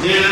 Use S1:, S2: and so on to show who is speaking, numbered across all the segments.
S1: دل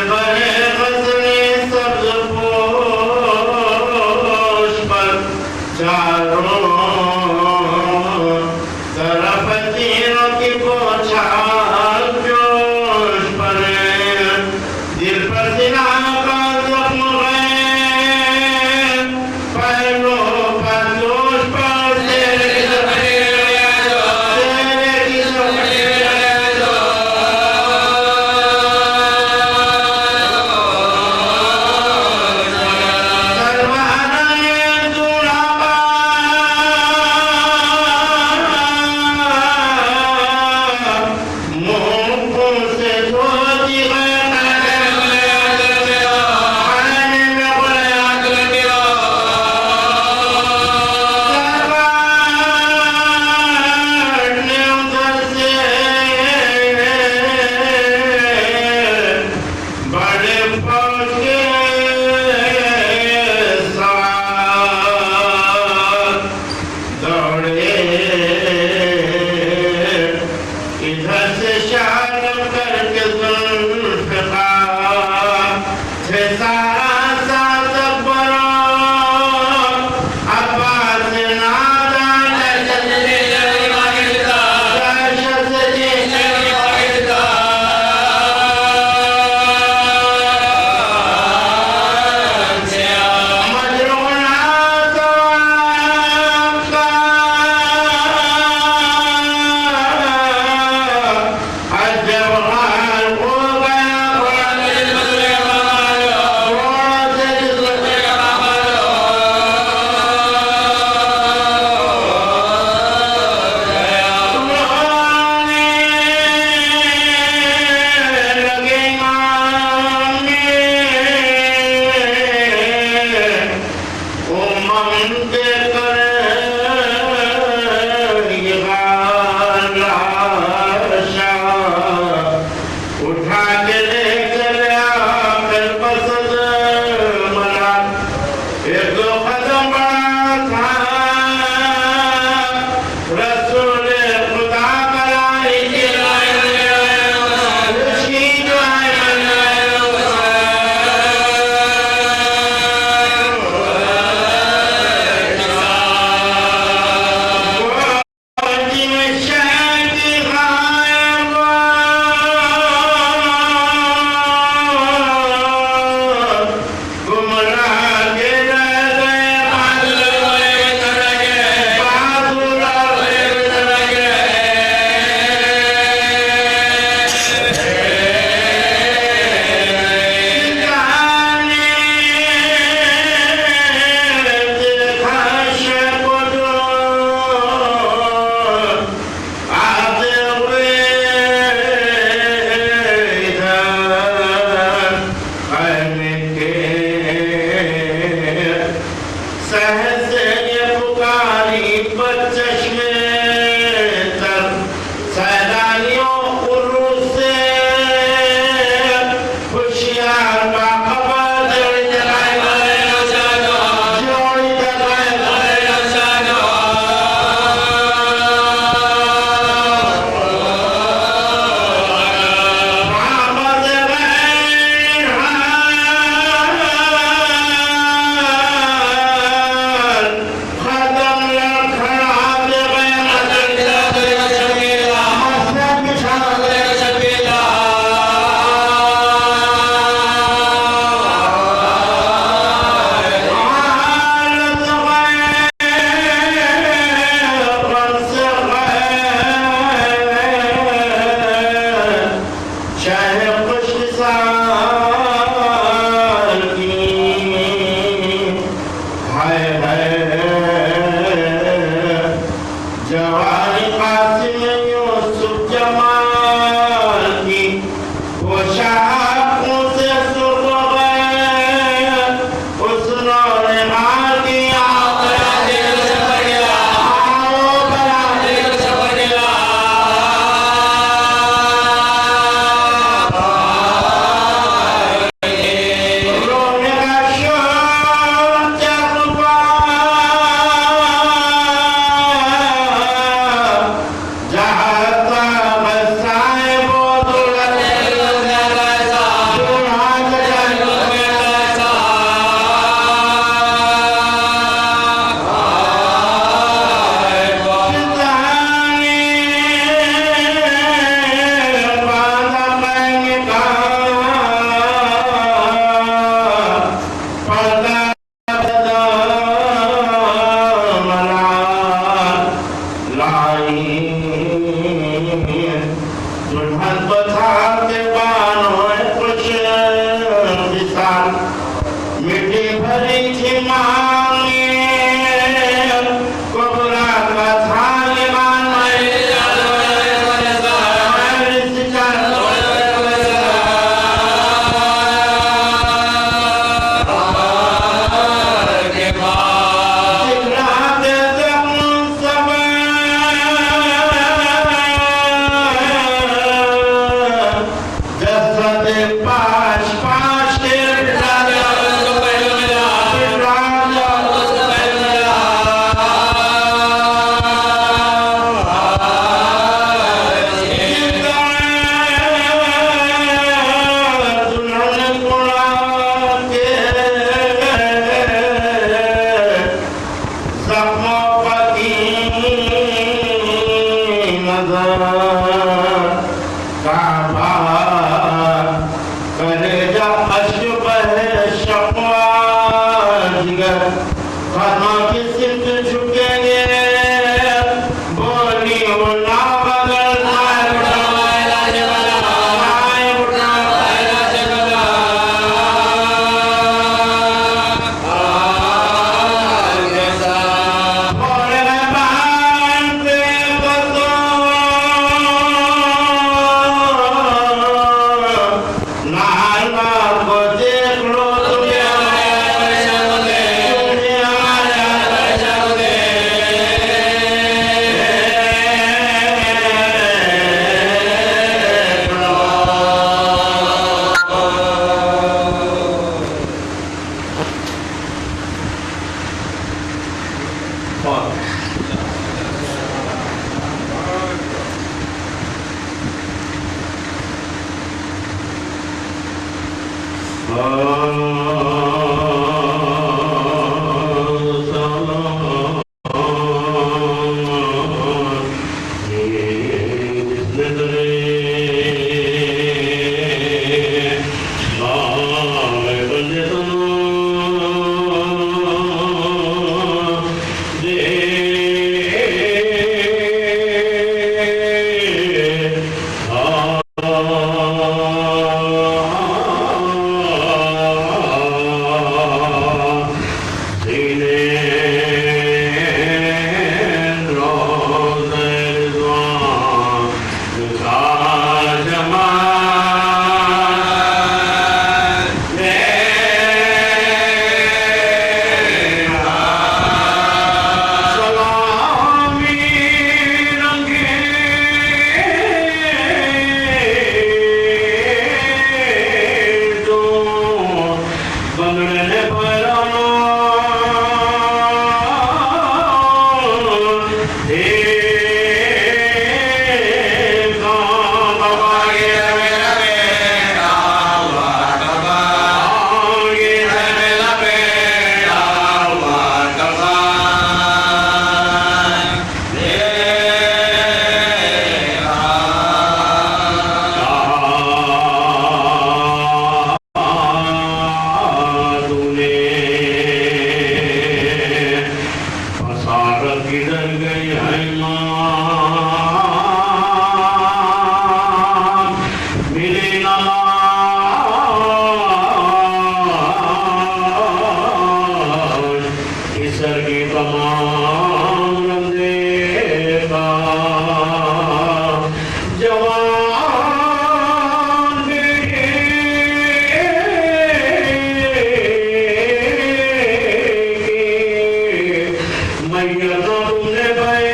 S1: شاہ خوش سال کی ہائے جواری قاسم یوسف جمال کی وہ شاہوں سے سرغ اس نور مال کی نماز اسر کی تمام رندے کا جوان بیٹے میت تم نے بھائی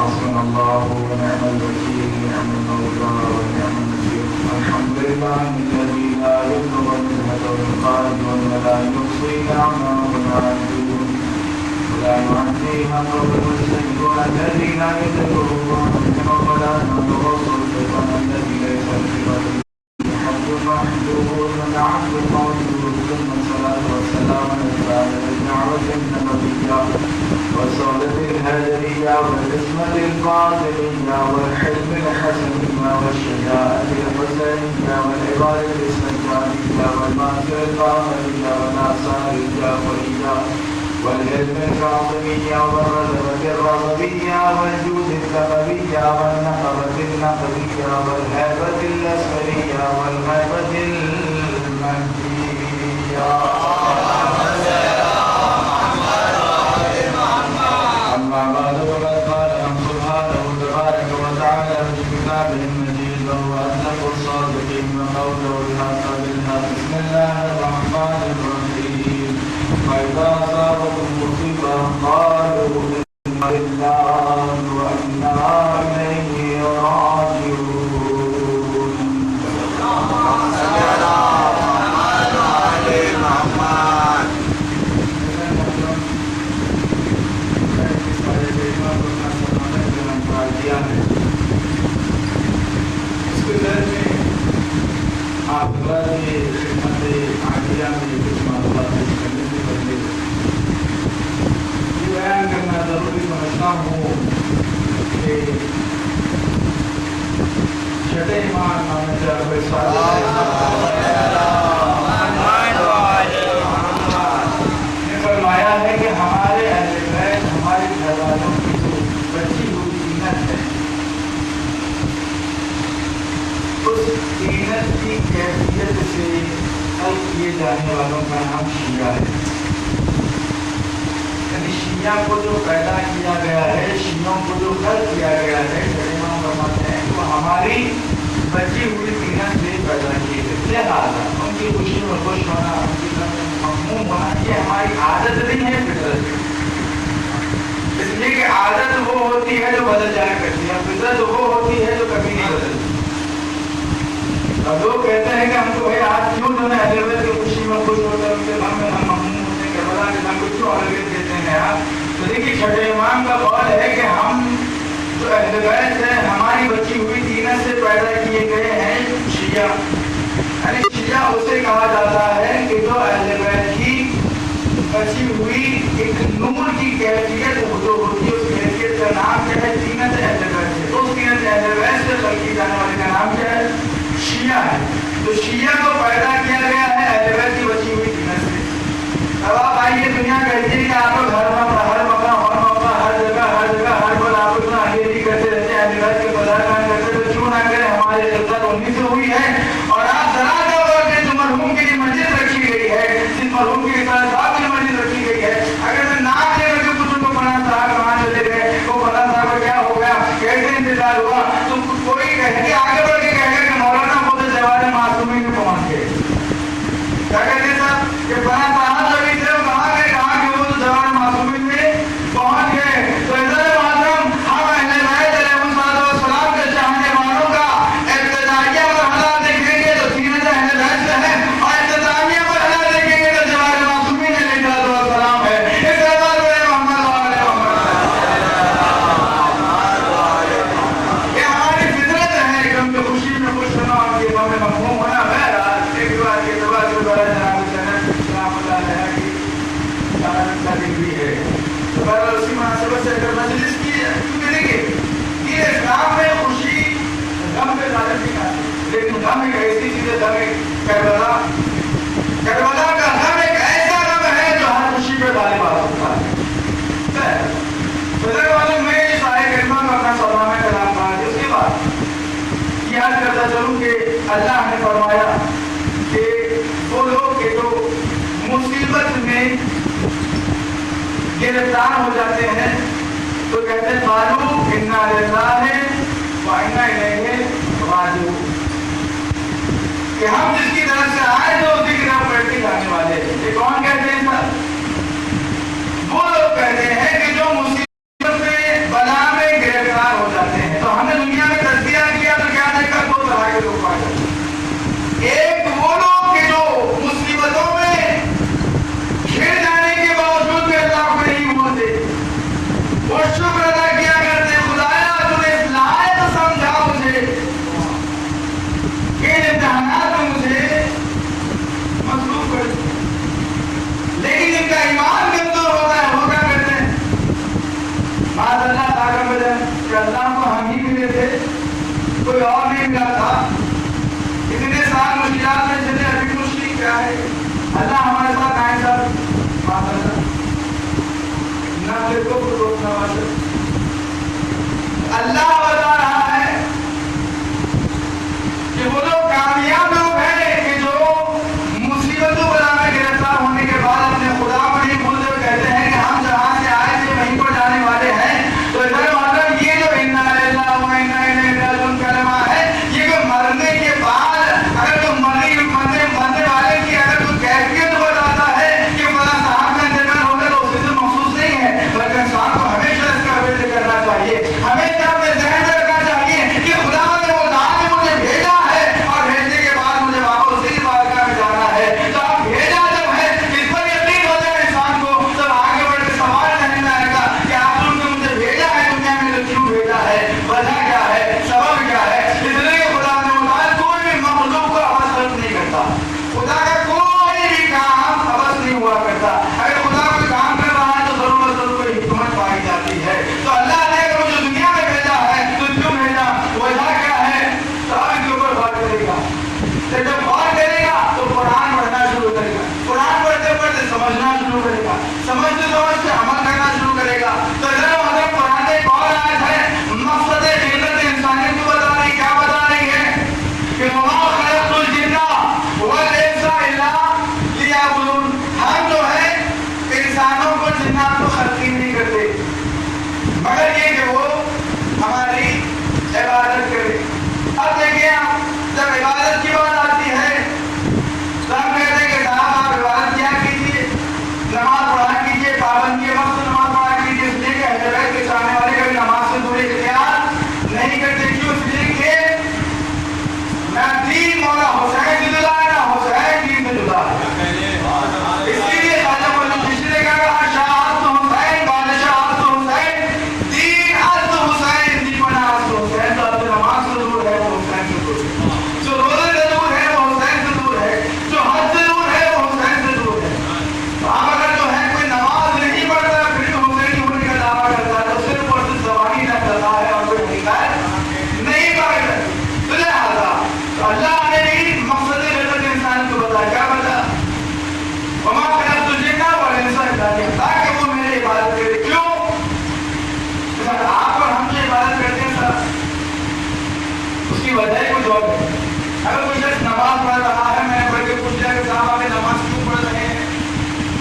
S2: حسبنا الله ونعم الوكيل نعم المولى ونعم النصير الحمد لله الذي لا يبلغ منه القائد ولا يحصي نعمه ولا يعدل ولا يعدي حقه المسلم الذي لا يدركه ولا ينظر الذي ليس بصفته حد محدود عبد موجود ثم الصلاة والسلام على الدعوة النبوية والصلاة الهجرية والعصمة الفاطمية والحلم الحسنية والشجاعة الحسينية والعبادة السجانية والماسة القامرية والآثار الجعفرية والعلم الكاظمية والرغبة الرغبية والجود الثقبية والنقبة النقبية والهيبة الأسفلية والغيبة المهدية. أما بعد فقد قال سبحانه تبارك وتعالى في كتابه المجيد وهو أصدق الصادقين وقوله الحق بالحق. بسم الله الرحمن الرحيم. فإذا أصابتهم مصيبة قالوا إنا لله وإنا إليه راجعون. آپ کی خدمت عالیہ میں کچھ معلومات پیش کرنے سے پہلے یہ بیان کرنا ضروری سمجھتا ہوں کہ چھٹے امام نامے سے آپ نے فرمایا ہے کہ ہمارے اہل بیت ہمارے گھر والوں کی جو بچی ہوئی زینت ہے اس زینت کی کیفیت سے خلق کیے جانے والوں کا نام شیعہ ہے. یعنی شیعہ کو جو پیدا کیا گیا ہے، شیعوں کو جو خلق کیا گیا ہے، امام فرماتے ہیں کہ وہ ہماری بچی ہوئی زینت سے پیدا کیے گئے. لہٰذا ان کی خوشی میں خوش ہونا، ان کی غم میں مغموم ہونا یہ ہماری عادت نہیں ہے، فطرت ہے. اس لیے کہ عادت وہ ہوتی ہے جو بدل جایا کرتی ہے، فطرت وہ ہوتی ہے جو کبھی نہیں بدلتی. اب لوگ کہتے ہیں کہ ہم کو بھائی آج کیوں جو ہے اہل بیت کی خوشی میں خوش ہوتے ہیں، ان کے غم میں ہم مغموم ہوتے ہیں، کربلا کے غم کو کیوں اہلیت دیتے ہیں آپ؟ تو دیکھیے چھٹے امام کا قول ہے کہ ہم جو اہل بیت ہیں ہماری بچی ہوئی زینت سے پیدا کیے گئے ہیں شیعہ. یعنی شیعہ اسے کہا جاتا ہے کہ جو اہل بیت کی بچی ہوئی ایک نور کی کیفیت جو ہوتی ہے، اس کیفیت کا نام کیا ہے؟ زینت اہل بیت ہے. تو اس زینت اہل بیت سے خلق کی جانے والے کا نام کیا ہے؟ شیعہ ہے. تو شیعہ کو پیدا کیا گیا ہے اہل بیت کی بچی ہوئی زینت سے. اب آپ آئیے دنیا کہتی ہے کہ آپ لوگ ہر موقع ہر جگہ ہر بل آپ اتنا انگریزی کرتے رہتے ہیں، اہل بیت کے بازار میں کرتے تو کیوں نہ کریں؟ ہماری خلقت انہیں سے ہوئی ہے. اور آپ ذرا غور کریں جو مرحوم کے لیے مسجد رکھی گئی ہے، جس مرحوم کی رسالت صاحب کے لیے مسجد رکھی گئی ہے، اگر میں نام لے کر کے پوچھوں تو فلاں صاحب کہاں چلے گئے، وہ فلاں صاحب کا کیا ہو گیا، کیسے انتقال ہوا، تو کوئی کہے کہ آگے بڑھ کے کہے گا کہ مولانا خود جوار معصومین میں پہنچ گئے. کیا کہتے ہیں صاحب کہ فلاں صاحب جو بھی تھے وہ کہاں گئے، کہاں کہ وہ جوار معصومین میں پہنچ گئے. تو عزت معظم ہم اہل بیت علیہ السلام کے چاہنے والوں کا ابتدائیہ مرحلہ دیکھیں گے تو زینت اہل بیت سے ہے، اور اختتامیہ مرحلہ دیکھیں گے تو جوار معصومین علیہ السلام ہے. اس اعتبار سے محمد یہ ہماری فطرت ہے کہ ہم کی خوشی میں خوش ہونا، ان کے غم میں مغموم ہونا. بہرحال ایک بار کے اعتبار سے بڑا جناب جنت اسلام اللہ ہے کہ تعلیم بھی ہے. تو بہرحال اسی مناسبت سے اگر مجلس کی کیونکہ دیکھیے یہ اسلام میں خوشی غم پہ غالب نہیں آتی، لیکن غم ایک ایسی چیز ہے، غم ایک کربلا کا غم ایک ایسا غم ہے جو ہر خوشی پہ غالب آ سکتا ہے. بزرگ والوں میں اس آئے کریمہ کا اپنا سلام کلام کہا. اس کے بعد یاد کرتا چلوں کہ اللہ نے فرمایا کہ وہ لوگ کہ جو مصیبت میں گرفتار ہو جاتے ہیں تو کہتے ہیں قالوا انا للہ وانا الیہ راجعون، کہ ہم جس کی طرف سے آئے تو اسی کی طرف پلٹ کے جانے والے. یہ کون کہتے ہیں سر؟ وہ لوگ کہتے ہیں کہ جو مصیبت میں بلا میں گرفتار معاذ اللہ تعالیٰ بدل کہ اللہ کو ہم ہی ملے تھے، کوئی اور نہیں ملا تھا. اتنے سال مشکلات میں چلے، ابھی مشکل کیا ہے؟ اللہ ہمارے ساتھ آئے صاحب معاذ اللہ نہ پھر کو روکنا والا. اللہ بتا رہا ہے کہ وہ لوگ کامیاب لوگ ہیں کہ جو مصیبتوں بلا میں گرفتار ہونے کے بعد اپنے خدا کو نہیں بھولتے ہوئے کہتے ہیں کہ ہم جہاں سے آئے تھے وہیں پر جانے والے ہیں. تو ادھر مطلب یہ جو انا للہ و انا الیہ راجعون کلمہ ہے، یہ کہ مرنے کے بعد اگر تو مرنے والے کی اگر تو کیفیت بتاتا ہے کہ فلاں صاحب کا انتقال ہو گیا تو اسے تو محسوس نہیں ہے، بلکہ انسان کو ہمیشہ اس کا فکر کرنا چاہیے. ہمیشہ اپنے ذہن میں رکھنا چاہیے کہ خدا نے وہ ذات نے مجھے بھیجا ہے اور بھیجنے کے بعد مجھے واپس اسی بارگاہ میں جانا ہے. تو آپ بھیجا جب ہے اس پر یقین ہو جائے انسان کو، تب آگے بڑھ کے سوال نہیں آئے گا کہ آپ لوگوں نے مجھے بھیجا ہے دنیا میں تو کیوں بھیجا ہے، وجہ کیا ہے، سبب کیا ہے. اس لیے خدا نے بتایا کوئی بھی مخلوق کو عوض نہیں کرتا. خدا کا کوئی بھی کام عوض نہیں ہوا کرتا. اگر خدا کوئی کام کر رہا ہے تو ضرور ضرور کوئی حکمت پائی جاتی ہے. تو اللہ نے اگر مجھے دنیا میں بھیجا ہے تو کیوں بھیجا، وجہ کیا ہے، تو آپ کے اوپر غور کرے گا. جب غور کرے گا تو قرآن پڑھنا شروع کرے گا. قرآن پڑھتے پڑھتے سمجھنا شروع کرے گا. سمجھتے سمجھتے عمل کرنا شروع کرے گا. تو حضرت قرآن ایک اور آیت ہے، مقصد خلقت انسانیت کو بتا رہی، کیا بتا رہی ہے کہ وما خلقت الجن والانس الا لیعبدون. ہم جو ہے انسانوں کو جنات کو خلق ہی نہیں کرتے مگر یہ کہ وہ ہماری عبادت کرے. اب دیکھیں آپ جب عبادت کی بات آتی ہے تو ہم کہتے ہیں کہ صاحب آپ عبادت کیا کیجیے، نماز پڑھا کیجیے، پابندی وقت نماز پڑھا کیجیے. اس لیے کہ اہل بیت کے چاہنے والے کبھی نماز سے دوری اختیار نہیں کرتے. کیوں؟ اس لیے کہ نہ دین مولا حسین سے جدا ہے نہ حسین دین سے جدا ہے. اس لیے خواجہ معین چشتی نے کہا شاہت حسین بادشاہت حسین دین عزد حسین دیپنا عزد حسین. تو اب نماز سے دور ہے وہ حسین سے دور ہے، جو روزے سے دور ہے وہ حسین سے دور ہے، جو حج سے دور ہے وہ حسین سے دور ہے. تو ہم اگر جو ہے کوئی نماز نہیں پڑھتا پھر بھی حسین ہونے کا دعویٰ کرتا ہے تو صرف اور صرف زبانی نہ کرتا ہے اور کوئی حقیقت نہیں پاتا. تو لہٰذا تو اللہ نے بھی مقصد خلقت انسان کو بتایا، کیا بتا وما خلقت الجن والانس الا لیعبدون، تاکہ وہ میری عبادت کرے. کیوں؟ سر آپ اور ہم جو عبادت کرتے ہیں سر اس کی وجہ کچھ اور ہے. اگر کوئی شخص نماز پڑھ رہا ہے، میں نے پڑھ کے پوچھ لیا کہ صاحب آپ نماز کیوں پڑھ رہے ہیں،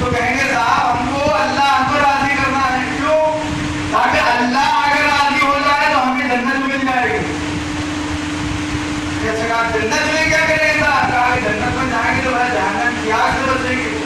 S2: تو کہیں گے صاحب ہم کو اللہ ہم کو راضی کرنا ہے. کیوں؟ تاکہ اللہ اگر راضی ہو جائے تو ہمیں جنت مل جائے گی. جیسے کہا جنت میں کیا کریں گے صاحب، کہا کہ جنت میں جائیں گے تو بھائی جہنم کی آگ سے بچیں گے.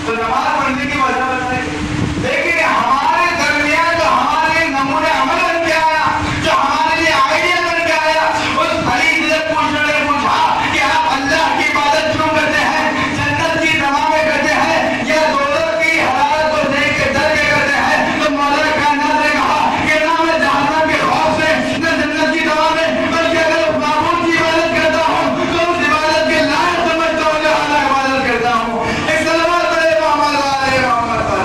S2: تو نماز پڑھنے کی وجہ بتائیں گے. لیکن ہمارے درمیان جو ہمارے نمونے عمل بن کے آیا، جو ہمارے لیے آئیڈیا بن کے آیا، اس خلیل سے پوچھنے نے پوچھا کہ آپ اللہ کی عبادت کیوں کرتے ہیں، جنت کی تمامیں کرتے ہیں یا دوزخ کی حرارت کو دیکھ کے ڈر کے کرتے ہیں. تو مولا کائنات نے کہا کہ نہ میں جہنم کے خوف سے نہ جنت کی تمامیں، بلکہ اگر اس معبود کی عبادت کرتا ہوں تو اس عبادت کے لائق سمجھتا ہوں لہذا عبادت کرتا ہوں. ایک سلوات پڑھے محمد علیہ محمد پر.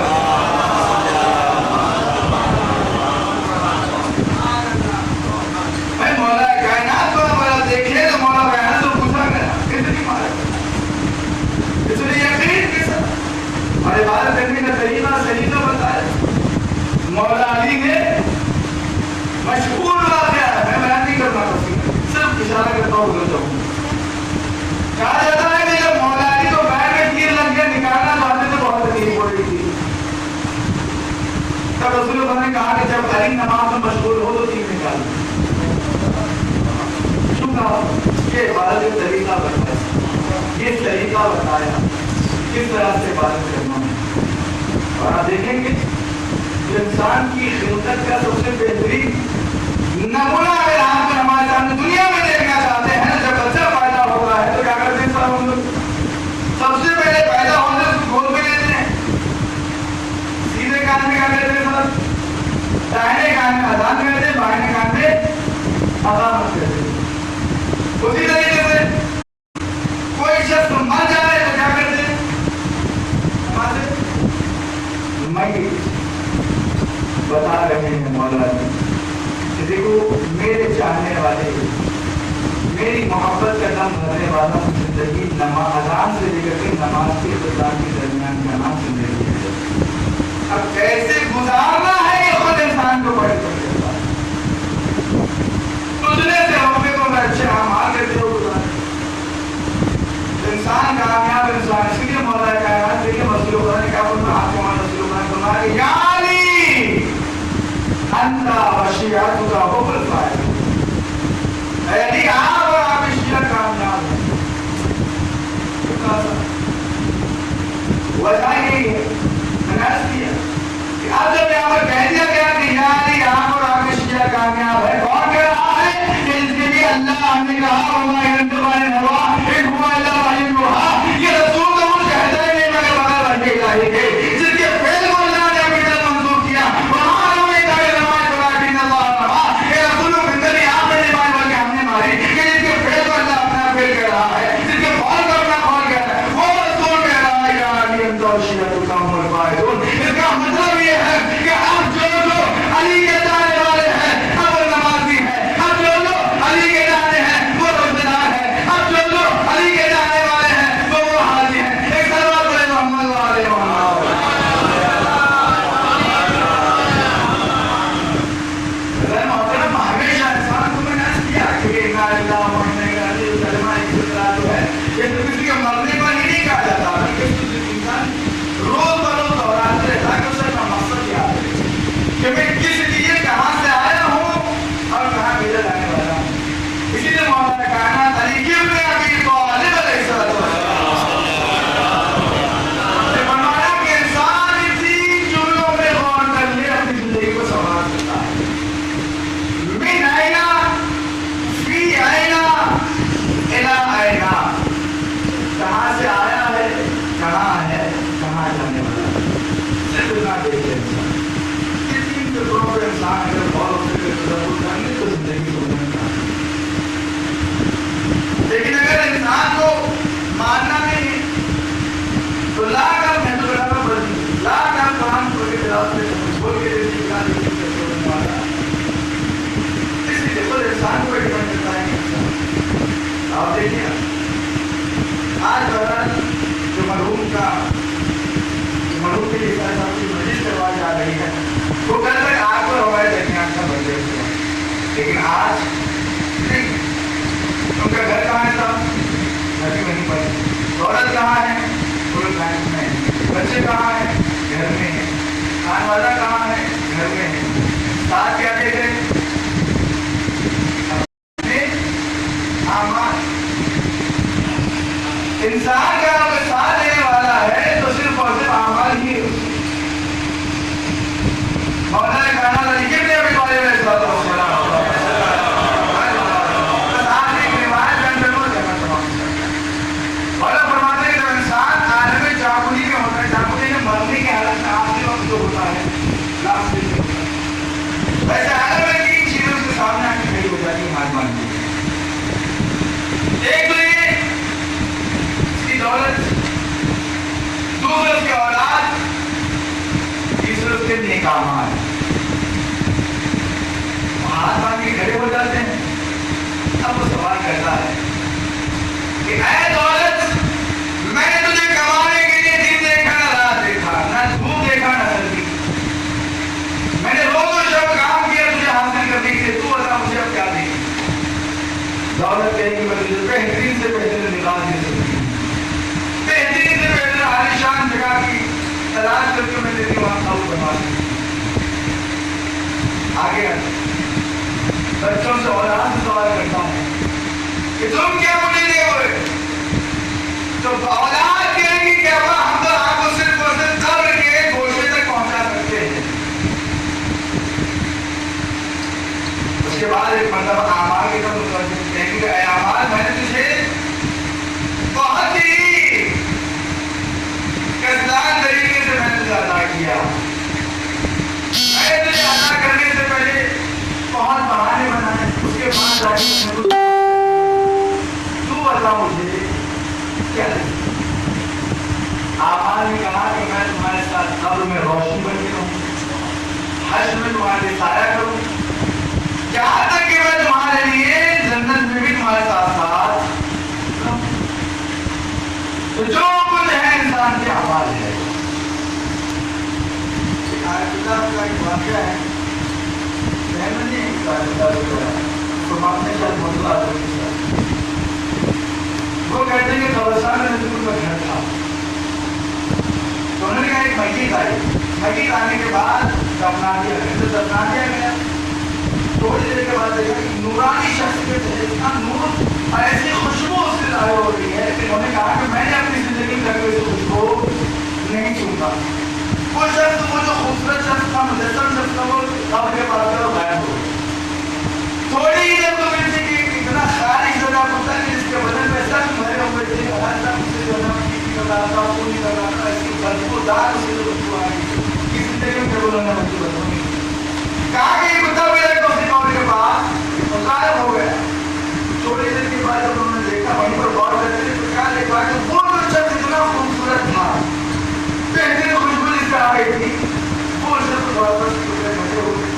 S2: میں مولا کائنات کو ہمارا دیکھے تو مولا کائنات تو پوچھا گیا کتنی مارے، اس لیے یقین کے ساتھ اور عبادت کرنے کا طریقہ سلیقہ بتایا. مولا علی نے مشہور واقعہ ہے، میں بیان نہیں کرنا صرف اشارہ کرتا ہوں گزر جاؤں. کہا جاتا ہے کہ جب مولا علی کو پیر میں تیر لگ گیا نکالنا چاہتے تو بہت تکلیف ہو رہی تھی. تب رسول اللہ نے کہا کہ جب علی نماز میں مشغول ہو تو تیر نکالنا. کیوں کہا؟ یہ عبادت کا طریقہ بتایا، یہ طریقہ بتایا کس طرح سے عبادت کرنا ہے. اور آپ دیکھیں گے انسان کی خلقت کا سب سے بہترین نمونہ اگر آپ ہمارے سامنے دنیا میں دیکھنا چاہتے ہیں، جب بچہ پیدا ہوتا ہے تو کیا کرتے ہیں سب ہم لوگ سب سے پہلے پیدا ہونے سے کھول کے لیتے ہیں. سیدھے کان میں کیا کرتے ہیں سب، دائیں کان میں اذان کرتے ہیں، بائیں کان میں اقامت کرتے ہیں. اسی طریقے سے کوئی شخص مر جائے تو کیا کرتے ہیں، میت بتا رہے ہیں مولا والے میری محبت کا دم بھرنے والا زندگی نماز اذان سے لے کر کے نماز کے اختتام کے درمیان جہاں زندگی ہے. اب کیسے گزارنا ہے یہ خود انسان کو بڑے پر کرتا ہے. تجھنے سے ہونے کو میں اچھے اعمال کرتے ہو گزار انسان کامیاب انسان. اس لیے مولا کائنات دیکھیں مسلو قرآن نے کہا ہاتھ کو مانا مسلو قرآن فرمایا کہ یا علی انت وشیعت کا حب الفائد. اے علی آپ اور آپ شیعہ کامیاب ہیں. وجہ یہی ہے کہ اب جب یہاں پر کہہ دیا گیا کہ یا علی آپ اور آپ شیعہ کامیاب ہے, کون کہہ رہا ہے کہ اس کے لیے اللہ ہم نے کہا وما ينطق عن الهوى ان هو الا وحی یوحی. یہ رسول تو کچھ کہتا ہی نہیں مگر بغیر وحی الہی کے, جس کے فعل کو اللہ نے اپنی طرف منسوخ کیا. وہاں ہم نے کہا نماز پڑھا کہ اللہ رہا یہ رسول کو بندر آپ نے نماز پڑھ کے ہم نے ماری کہ جس کے فعل کو اللہ اپنا فعل کہہ رہا ہے, جس کے فعل کو اپنا فعل کہہ رہا ہے, وہ رسول کہہ رہا ہے یا علی انت وشیعت کا حب الفائد. اس کا مطلب یہ ہے کہ اب جو علی کے جانے والے ہیں اب وہ نمازی ہیں, اب جو علی کے جانے ہیں وہ روزدار ہیں, اب جو علی کے جانے والے ہیں وہ حاجی ہیں. ایک سلوات پڑھے محمد علیہ وسلم. محترم ہمیشہ انسان کو میں نے کیا کہ انا للہ و انا الیہ راجعون کلمہ اقرار جو ہے یہ تو کسی کے مرنے پر ہی نہیں کہا جاتا, بلکہ انسان روز بروز دہراتے رہتا ہے کہ اس کا مقصد کیا ہے کہ میں کس لیے کہاں سے آیا ہوں اور کہاں بھیجا جانے والا ہوں. اسی لیے مولانا کائنات علی ابن ابی طالب علیہ السلام نے فرمایا کہ انسان اسی جملوں میں غور کر لے اپنی زندگی کو سنوار سکتا ہے. من اینا فی اینا الی اینا, کہاں سے آیا ہے, کہاں ہے, کہاں جانے والا ہے, صرف اتنا دیکھے انسان. یہ تین فکروں پر انسان اگر غور ہو سکے تدبر کر لے تو زندگی کو ملتا ہے. لیکن اگر انسان کو ماننا نہیں ہے تو لا کر میں تو بڑا بڑی لا کر قرآن کو کے خلاف سے بول کے دیکھ کے کہا دیکھ والا. اس لیے خود انسان کو ڈیپینڈ کرتا ہے. آپ دیکھیے آج دوران جو مرحوم کے لیے صاحب کی مجلس کروائی جا رہی ہے وہ کل تک آپ کو ہمارے درمیان کا بندے ہوا, لیکن آج نہیں. ان کا گھر کہاں ہے صاحب, گھر بھی وہیں پر. دولت کہاں ہے, پورے بینک میں. بچے کہاں ہیں, گھر میں ہیں. کھانے والا کہاں ہے, گھر میں ہے. ساتھ کیا دے گئے اعمال. انسان کا اگر ساتھ دینے والا ہے تو صرف اور صرف اعمال ہی. مولانا کائنات علی ابن ابی طالب علیہ السلام ساتھ ایک روایت کے اندر وہ جگہ تمام مولا فرماتے ہیں کہ جب انسان عالم جاگوری میں ہوتا ہے, جاگوری میں مرنے کی حالت میں آخری وقت جو ہوتا ہے لاسٹ دن میں ہوتا ہے, ویسے عالم میں تین چیزیں اس کے سامنے آ کے کھڑی ہو جاتی ہیں ہاتھ مان کے. ایک تو یہ اس کی دولت, دوسرے اس کے اولاد, تیسرے اس کے نیک اعمال. ہاتھ مان کے کھڑے ہو جاتے ہیں. اب وہ سوال کرتا ہے کہ اے دولت, میں نے تجھے کمانے کے لیے دن دیکھا نہ رات دیکھا, نہ دھوپ دیکھا نہ سردی. میں نے روز و شب کام کیا تجھے حاصل کرنے کے لیے, تو بتا مجھے اب کیا دے. دولت کہے گی میں تجھے بہترین سے بہترین نکال دے سکتی ہوں, بہترین سے بہترین عالیشان جگہ کی تلاش کر کے میں تیری وہاں قابو بنوا دوں. آگے بچوں سے اولاد سے سوال کرتا ہوں کہ تم کیا مجھے دے ہوئے, تو اولاد کہے گی کہ ابا ہم تو آپ کو صرف اور صرف قبر کے گوشے تک پہنچا سکتے ہیں. اس کے بعد ایک مرتبہ اعمال کی طرف متوجہ کہیں گے کہ اے اعمال, میں نے تجھے بہت ہی کسلان طریقے سے میں نے تجھے ادا کیا. میں نے تجھے ادا کرنے سے پہلے بہت بہانے بنائے, اس کے بعد تو بتا مجھے کیا لگے. اعمال نے کہا کہ میں تمہارے ساتھ قبر میں روشنی بن کے رہوں, حشر میں تمہارے لیے سایہ کروں, یہاں تک کہ میں تمہارے لیے تو مانتے شاید موجودہ وہ کہتے ہیں کہ قبرستان میں نبی کا گھر تھا. تو انہوں نے کہا ایک میت آئی, میت آنے کے بعد دفنا دیا گیا. تو دفنا دیا گیا تھوڑی دیر کے بعد دیکھا کہ نورانی شخصیت ہے, اتنا نور اور ایسی خوشبو اس سے ظاہر ہو رہی ہے کہ انہوں نے کہا کہ میں نے اپنی زندگی میں کبھی ایسی خوشبو نہیں چونتا. وہ شخص, وہ جو خوبصورت شخص تھا, مجسم شخص تھا, وہ قبر کے پاس غائب ہو گیا. تھوڑی ہی دیر تو ملتی کہ اتنا خارج جگہ ہوتا ہے کہ جس کے بدن میں سخت بھرے ہوئے تھے, ہر سخت سے جو ہے کسی کر رہا تھا, پوری کر رہا تھا, ایسی بدبودار اسے جو بدبو آ گئی کہ زندگی میں کبھی انہوں نے بدبو نہیں. کہا کہ یہ کتا بھی رکھتا اسی قبر کے پاس غائب ہو گیا. تھوڑی دیر کے بعد جب انہوں نے دیکھا, وہیں پر غور کرتے تھے تو کیا دیکھا کہ وہ جو شخص اتنا خوبصورت تھا, بہترین خوشبو جس کا آ گئی تھی, وہ شخص بہت بس کھٹے ہو گئے,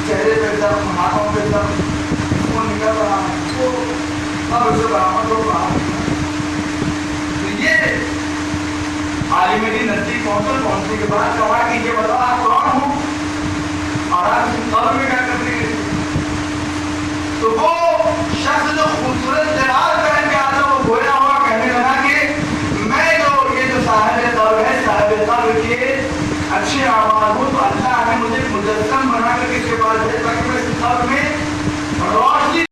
S2: چہرے پہ دم, ہاتھوں پہ دم, وہ نکل رہا ہے, وہ اب اسے برآمد ہو رہا ہے. یہ عالم دین نزدیک پہنچنے کے بعد کہا کہ یہ بتاؤ آپ کون ہو اور آپ اس قبر میں کیا کرتے ہیں. تو وہ شخص جو خوبصورت جلال پہن کے آتا وہ گویا ہوا کہنے لگا کہ میں جو صاحب قبر ہے, صاحب قبر کے اچھے اعمال ہوں, تو اللہ نے مجھے مجسم بنا کر اس کے پاس بھیجا تاکہ میں اس قبر میں روشنی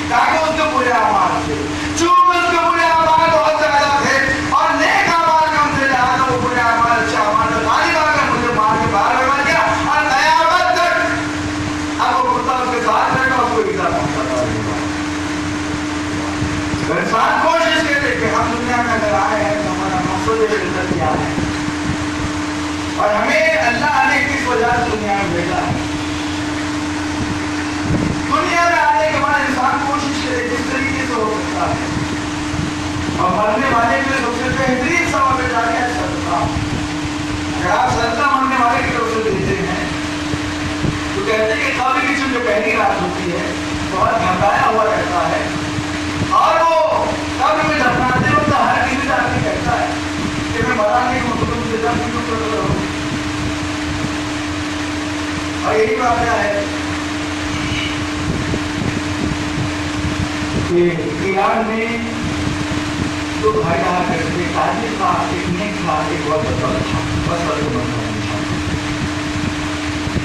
S2: تاکہ اس کے برے اعمال سے, چونکہ اس کے برے اعمال بہت زیادہ تھے اور نیک اعمال کم سے زیادہ, وہ برے اعمال اچھے اعمال سے غالب آ کر مجھے مار کے باہر لگا دیا اور قیامت تک اب وہ کتا اس کے ساتھ رہے گا, اس کو ایزا پہنچاتا رہے گا. انسان کوشش کرے کہ ہم دنیا میں اگر آئے ہیں تو ہمارا مقصد عزت کیا ہے اور ہمیں اللہ نے کس وجہ سے دنیا میں بھیجا ہے. دنیا میں آنے کے بعد انسان کوشش کرے جس طریقے سے ہو سکتا ہے, اور مرنے والے کے لیے سب سے بہترین سوال ہے جا کے صدقہ. اگر آپ صدقہ مرنے والے کی طرف سے دیتے ہیں تو کہتے ہیں کہ قبر کی جو پہلی رات ہوتی ہے بہت گھبرایا ہوا رہتا ہے, اور وہ قبر میں دفناتے وقت ہر کسی سے آدمی کہتا ہے کہ میں مرا نہیں ہوں, تو مجھے دفن کیوں کر رہے ہو. اور یہی واقعہ ہے کہ ایران میں دو بھائی رہا کرتے تھے, ایک عادل تھا, ایک نیک تھا, ایک بہت بڑا تھا, بس بڑے بڑا.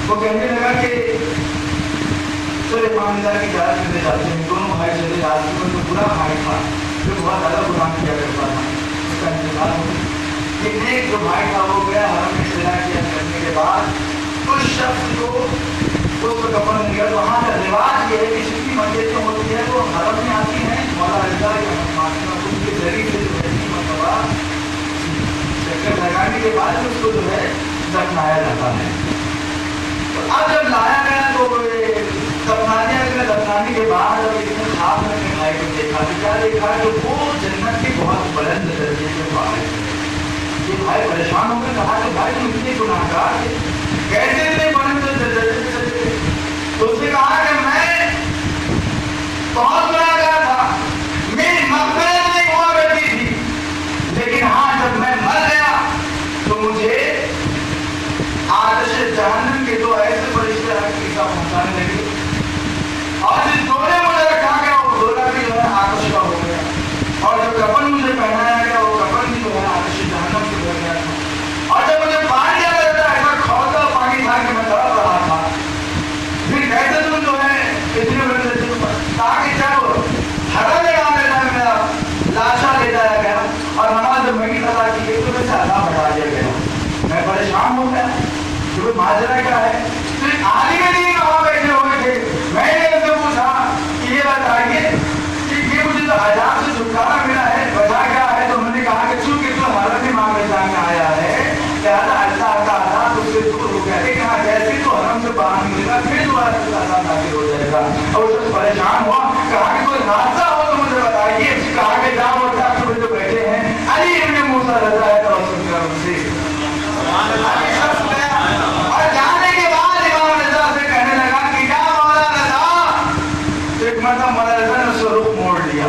S2: وہ کہنے لگا کہ چلے ایماندار کی اجازت میں جاتے ہیں. دونوں بھائی چلے جاتے ہیں. جو برا بھائی تھا جو بہت زیادہ برا کیا کرتا تھا, اس کا انتقال ہو گیا. یہ نیک جو بھائی تھا وہ گیا حرم میں سینا کیا کرنے کے بعد اس شخص کو اس کو کفن نہیں کیا. وہاں کا رواج یہ ہے کہ جتنی مسجد جو ہوتی ہے وہ حرم میں آتی ہیں, مولا رضا یا ان کے ذریعے سے جو ہے مرتبہ چکر لگانے کے بعد اس کو جو ہے دفنایا جاتا ہے. اب جب لایا گیا تو دفنانے کے بعد اب اس نے خواب میں اپنے بھائی کو دیکھا تو کیا دیکھا کہ وہ جنت کے بہت بلند درجے کے فارغ ہے. یہ بھائی پریشان ہو کر کہا کہ بھائی تم اتنے گناہگار تھے, کیسے اتنے بلند درجے سے چلے گئے. تو اس نے کہا کہ میں بہت گناہگار تھا, میری مغفرت نہیں ہوا کرتی تھی, لیکن ہاں جب میں مر گیا تو مجھے آتش جہنم کے دو ایسے فرشتے آ کے حصہ پہنچانے لگے, اور جس دورے مجھے رکھا گیا وہ دورہ بھی جو ہے آتش کا ہو گیا, اور جو کفن مجھے پہنایا گیا وہ کفن بھی جو ہے آتش جہنم سے ہو گیا تھا. اور جب مجھے پانی دیا کرتا ایسا کھولتا پانی تھا کہ میں تڑپ رہا تھا. پھر کیسے تم جو ہے اتنے بڑے تاکہ جب حرم میں آنے تھا میرا لاشا لے جایا گیا اور نماز جب میں ادا کی گئی تو مجھے عذاب ہٹا دیا گیا. میں پریشان ہو گیا کہ ماجرا کیا ہے. تو ایک عالم دین وہاں بیٹھے ہوئے تھے, میں نے ان سے پوچھا کہ یہ بتائیے کہ یہ مجھے تو عذاب سے چھٹکارا ملا ہے, وجہ کیا ہے. تو انہوں نے کہا کہ چونکہ تو حرم میں مانگ میں آیا ہے لہٰذا اللہ کا عذاب اس سے دور ہو گیا, لیکن جیسے تو حرم سے باہر نکلے گا پھر دوبارہ سے عذاب نازل ہو جائے گا. اور وہ شخص پریشان ہوا, کہا کہ کوئی حادثہ ہو تو مجھے بتائیے. کہا کہ جاؤ اور ڈاکٹر جو بیٹھے ہیں علی ابن موسیٰ رضا ہے تو ان سے اور جانے کے بعد امام رضا سے کہنے لگا کہ یا مولا رضا. تو ایک مرتبہ مولا رضا نے اس کو رخ موڑ لیا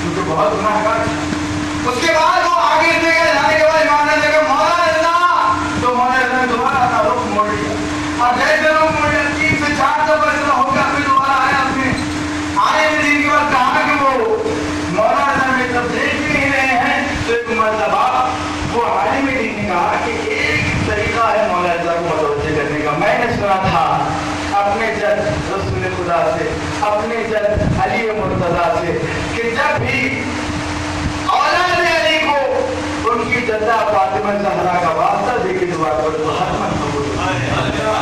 S2: کیونکہ بہت گناہگار تھا. اس کے بعد وہ آگے سے گئے, جانے کے بعد امام نے کہا مولا رضا, تو مولا رضا نے دوبارہ اپنا رخ موڑ لیا. اور جیسے لوگ مجھے 3 سے 4 دفعہ اتنا ہو گیا پھر دوبارہ آئے اپنے آنے میں دن کے بعد کہا کہ وہ مولا رضا میں تب دیکھ بھی نہیں رہے ہیں. تو ایک مرتبہ وہ عالم دین نے کہا کہ ایک طریقہ ہے مولا رضا کو متوجہ کرنے کا. میں نے سنا تھا اپنے جد رسول خدا سے, اپنے جد علی مرتضیٰ سے, کہ جب بھی اولاد علی کو ان کی جدہ فاطمہ زہرا کا واسطہ دے کے دعا کرو تو حتماً قبول ہوتا ہے.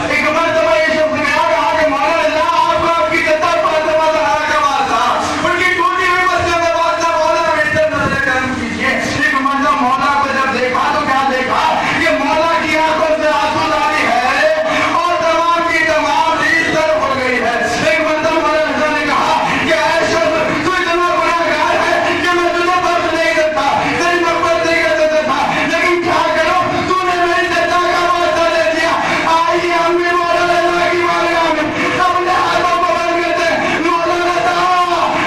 S2: ایک مرتبہ یہ شخص نے کہا کہ مولا رضا آپ کو آپ کی جدہ فاطمہ زہرا کا واسطہ ان کی ٹوٹی ہوئی مسجد کا واسطہ مولا میری طرف نظر کرم کیجیے. ایک مرتبہ مولا کو جب دیکھا تو کیا دیکھا کہ مولا کی آنکھوں سے آنسو جاری ہے اور تمام کی تمام ریت طرف ہو گئی ہے. ایک مرتبہ مولا رضا نے کہا کہ اے شخص تو اتنا گناہگار ہے کہ میں تجھے بخش نہیں کرتا, تیری مغفرت نہیں کر سکتا تھا, لیکن کیا کرو تو نے میری جدہ کا واسطہ دے دیا. آئیے ہم بھی مولا رضا کی بارگاہ میں اپنے ہاتھوں کو بند کرتے ہیں. مولا رضا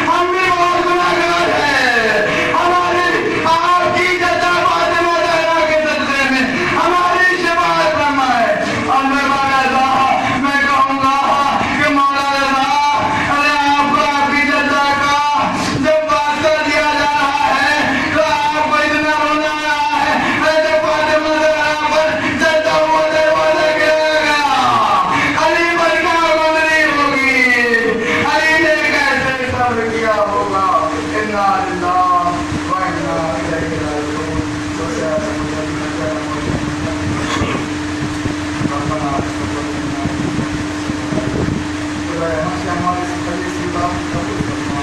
S2: ہم بھی بہت گناہگار ہیں, ہماری آپ کی جدہ فاطمہ زہرا کے صدقے میں ہماری شفاعت فرمائے. اور میں مولا رضا میں کہوں گا کہ مولا رضا ارے آپ کو آپ کی جدہ کا جب واسطہ دیا جا رہا ہے تو آپ کو اتنا رونا آیا ہے. ارے جب فاطمہ زہرا پر جدہ ہوا دروازہ گرایا گیا, علی پر کیا گزری ہوگی, علی نے کیسے صبر کیا ہوگا. انا للہ و انا الیہ راجعون. ربنا تقبل منا خدایا ہم سے ہماری زندگی سے بات قبول فرما.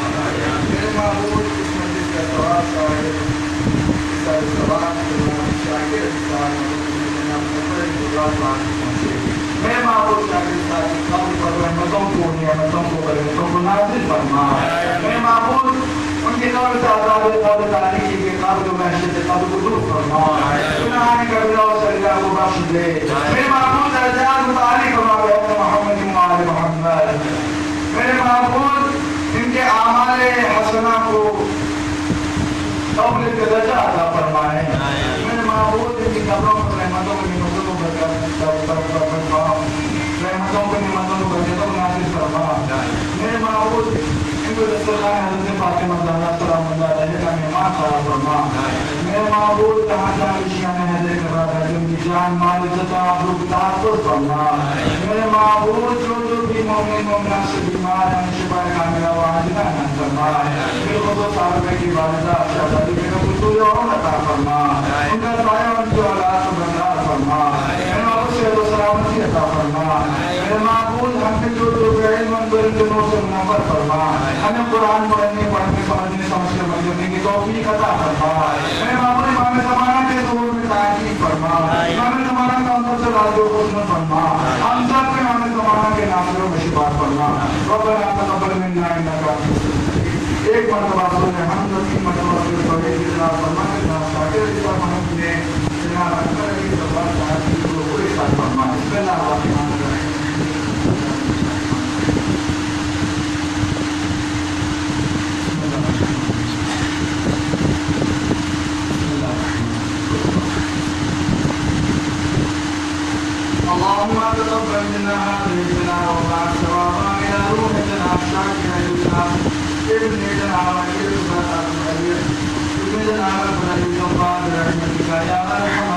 S2: میرے معبود اس مجلس کا ثواب سارے سارے ثواب شاکر انسان میرے معبود شاکر انسان کی قبر پر رحمتوں کو نعمتوں کو برکتوں کو نازل فرما. میرے معبود ان کے قبر سے آزاد قبر تاریخی کے قبر و محشر قبر کو دور فرما. گناہ کبیرہ و صغیرہ کو بخش دے. میرے معبود درجات متعالی فرما محمد و آل محمد. میرے معبود ان کے اعمال حسنہ کو قبل کے درجہ عطا فرمائے. میرے معبود ان کی قبروں پر رحمتوں کو نعمتوں کو فرما, رحمتوں کو نعمتوں کو برکتوں کو نازل فرما. میرے معبود ان کو دسترخوان حضرت فاطمہ زہرا سلام اللہ علیہ کا مہمان قرار فرما. میرے معبود جہاں جہاں نشان حیدر کرا ہے ان کی جان مال عزت آبرو کو تحفظ فرما. میرے معبود جو بھی مومن مومنات سے بیمار ہیں شفا کاملہ و عاجلہ عطا فرما. بالخصوص صاحبہ کی والدہ شہزادی بیگم کو تو اور عطا فرما. ان کا سایہ ان کی اولاد کو برقرار فرما. میرے معبود صحت و سلامتی عطا فرما. میرے معبود ہم سے جو علم ان کے نور سے منور فرما. ہمیں قرآن پڑھنے پڑھنے سمجھنے سمجھ کے عمل کرنے کی توفیق عطا فرما. میرے معبود امام زمانہ کے ظہور میں تاکید فرما. امام زمانہ کا اندر سے راضی و حسن فرما. ہم سب کے امام زمانہ کے ناصروں میں شفا فرما. ربنا تقبل منا انک ایک مرتبہ سنے ہم 3 مرتبہ سے پڑھے جناب فرما کے شاکر جناب محمد نے جناب اکبر کی زبان صاحب کو پورے ساتھ فرما. بسم اللہ الرحمن الرحیم. اللهم تقبل منا هذه الصلاة وبعد ثوابها إلى روح جناب شاكر يوسف ابن جناب يوسف ابن جناب ابن يوسف رحمتك يا أرحم